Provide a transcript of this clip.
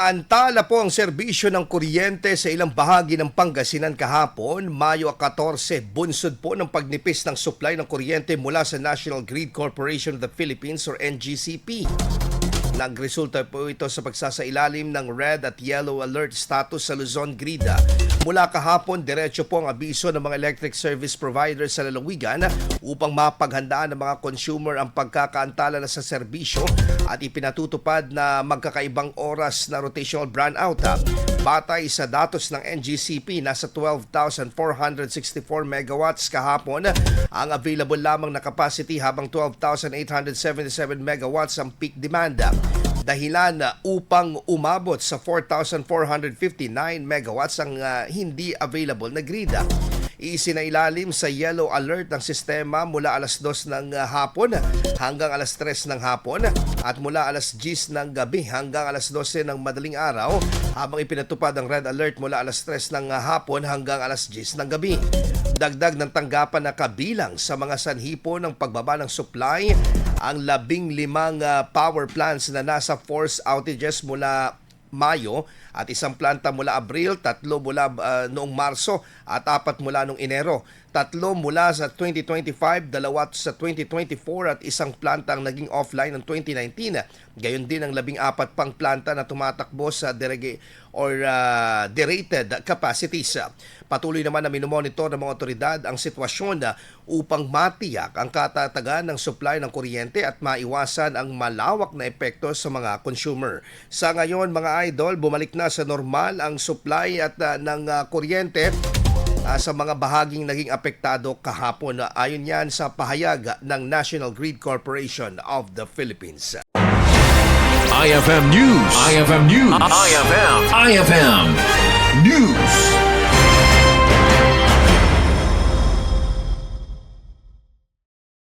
Antala po ang serbisyo ng kuryente sa ilang bahagi ng Pangasinan kahapon, Mayo 14, bunsod po ng pagnipis ng supply ng kuryente mula sa National Grid Corporation of the Philippines or NGCP. Nagresulta po ito sa pagsasailalim ng red at yellow alert status sa Luzon Grid. Mula kahapon, diretso po ang abiso ng mga electric service providers sa lalawigan upang mapaghandaan ng mga consumer ang pagkakaantala na sa serbisyo at ipinatutupad na magkakaibang oras na rotational brownout. Batay sa datos ng NGCP, nasa 12,464 megawatts kahapon ang available lamang na capacity habang 12,877 megawatts ang peak demand. Dahilan upang umabot sa 4,459 megawatts ang hindi available na grid. Isinailalim sa yellow alert ng sistema mula alas 2 ng hapon hanggang alas 3 ng hapon at mula alas 10 ng gabi hanggang alas 12 ng madaling araw, habang ipinatupad ang red alert mula alas 3 ng hapon hanggang alas 10 ng gabi. Dagdag ng tanggapan na kabilang sa mga sanhi po ng pagbaba ng supply ang 15 power plants na nasa force outages mula Mayo at isang planta mula Abril, 3 mula noong Marso at 4 mula noong Enero. 3 mula sa 2025, 2 sa 2024 at isang planta ang naging offline ng 2019. Gayon din ang 14 pang planta na tumatakbo sa derated capacities. Patuloy naman na minomonitor ng mga otoridad ang sitwasyon upang matiyak ang katatagan ng supply ng kuryente at maiwasan ang malawak na epekto sa mga consumer. Sa ngayon mga idol, bumalik na sa normal ang supply at ng kuryente sa mga bahaging naging apektado kahapon. Ayon yan sa pahayag ng National Grid Corporation of the Philippines. IFM News. IFM News. IFM News.